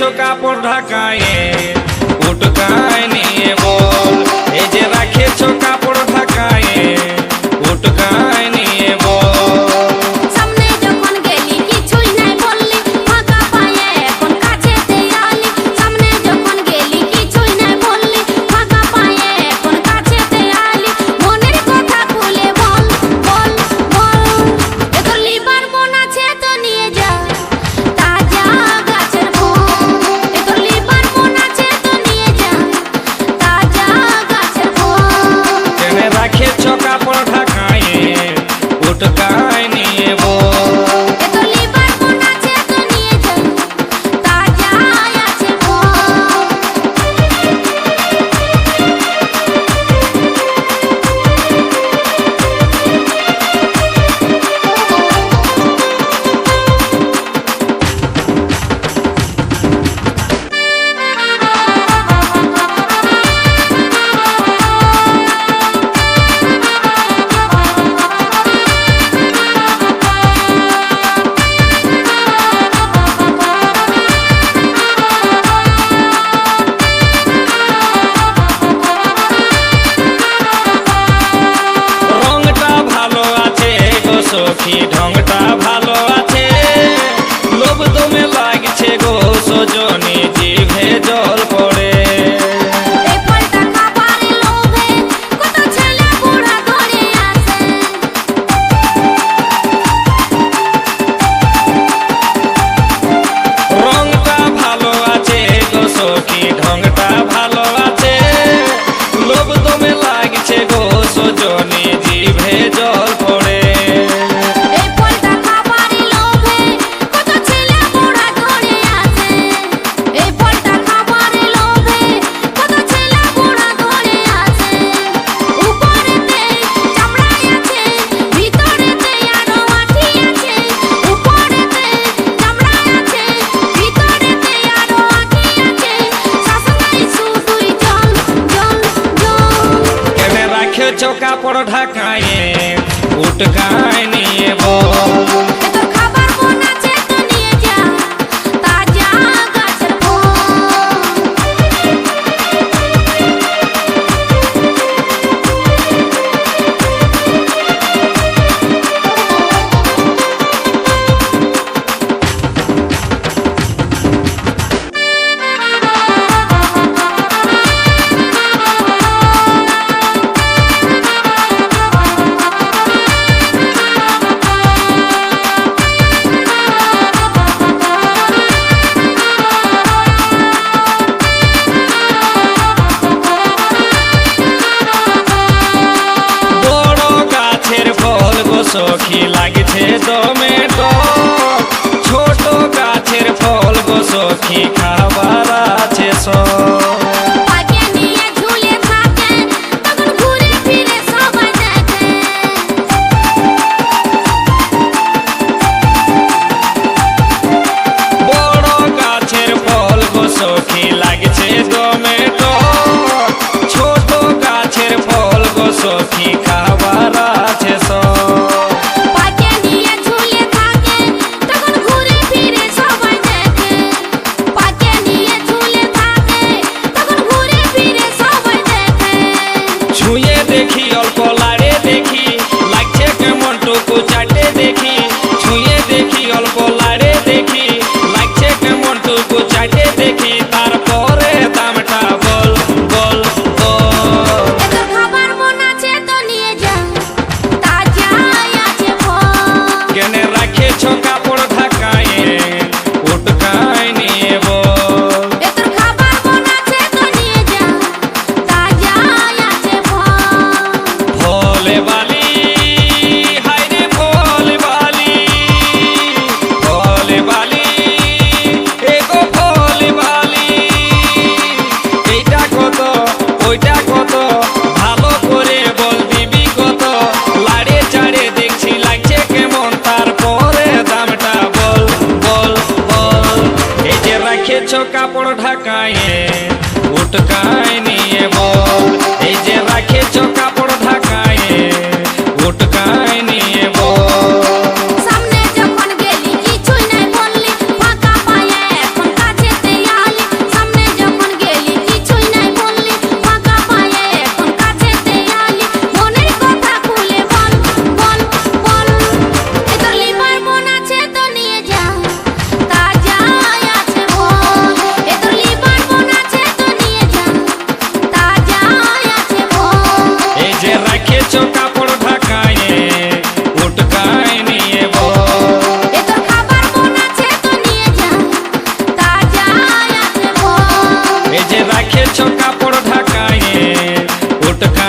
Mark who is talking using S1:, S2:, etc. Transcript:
S1: রেখেছো কাপড় ঢাকায়ে উটকায় নিয়ে বল এই যে রেখেছো কাপড় ঢাকায়ে উটকায় নিয়ে বল
S2: সামনে যখন গেলি কিছুই নাই বললি ফাঁকা পায়ে এখন কাছেতে আলি সামনে যখন গেলি কিছুই নাই বললি ফাঁকা পায়ে এখন কাছেতে আলি মনের কথা খুলে বল বল বল এ তোর লিবার মন আছে তো নিয়ে যা তাজা গাছের ফল এ তোর লিবার মন আছে তো নিয়ে যা তাজা গাছের ফল
S1: কেনে রেখেছো কাপড় ঢাকায়ে উটকায় নিয়ে বল
S2: এ তোর লিবার মন আছে তো নিয়ে যা তাজা আছে ফল
S1: রংটা ভালো আছে গো সখী ঢংটা ভালো আছে লোভ দমে লাগছে গো সজনী জিভে জল পড়ে
S2: এই ফলটা খাবারের লোভে কত ছেলে বুড়া ধরে আসে
S1: রংটা ভালো আছে গো সখী ঢংটা ভালো আছে লোভ দমে লাগছে গো সজনী জিভে জল পড়ে
S2: এই ফলটা খাবারের লোভে কত ছেলে বুড়া ধরে আসে এই ফলটা খাবারের লোভে কত ছেলে বুড়া ধরে আসে উপরেতে চামড়া আছে ভিতরেতে আরো আঠি আছে উপরেতে চামড়া আছে ভিতরেতে আরো আঠি আছে শাসনাই শুধুই জল জল জল
S1: কেনে রাখেছো কাপড় ঢাকায়ে উটকায় নিয়ে বল
S2: এ তোর খাবার মন আছে তো নিয়ে যা তাজা গাছের ফল
S1: বড় গাছের ফল গো সখী লাগছে দমে টক ছোট গাছের ফল গো সখী খাবার আছে সব
S2: পাকে নিয়ে ঝুলে থাকে তখন ঘুরে ফিরে সবাই দেখে
S1: বড় গাছের ফল গো সখী লাগছে দমে টক ছোট গাছের ফল গো সখী খাবার আছে সব
S2: পাকে নিয়ে ঝুলে থাকে তখন ঘুরে ফিরে সবাই দেখে পাকে নিয়ে ঝুলে থাকে তখন ঘুরে ফিরে সবাই দেখে
S1: ছুঁয়ে দেখি অল্প লাড়ে দেখি লাগছে কেমন টুকু চাটে দেখি ছুঁয়ে দেখি অল্প লাড়ে দেখি লাগছে কেমন টুকু চাটে দেখি তারপরে দামটা বল বল বল
S2: এ তোর খাবার মন আছে তো নিয়ে যা তাজা আছে ফল
S1: কেনে রাখেছো কাপড় ঢাকায়ে উটকায় নিয়ে বল
S2: এ তোর খাবার মন আছে তো নিয়ে যা তাজা আছে ফল
S1: ভোলে বালি হায়রে ভোলে বালি ভোলে বালি এগো ভোলে বালি এইটা কত ওইটা কত ভালো করে বল দিবি কত লাড়ে চাড়ে দেখছি লাগছে কেমন তারপরে দামটা বল বল বল এই যে রেখেছো কাপড় ঢাকায়ে উটকায় নিয়ে বল এই যে রেখেছো কাপড় ঢাকায়ে উটকায় নিয়ে বল
S2: সামনে যখন গেলি কিছুই নাই বললি ফাঁকা পায়ে এখন কাছেতে
S1: মোটকা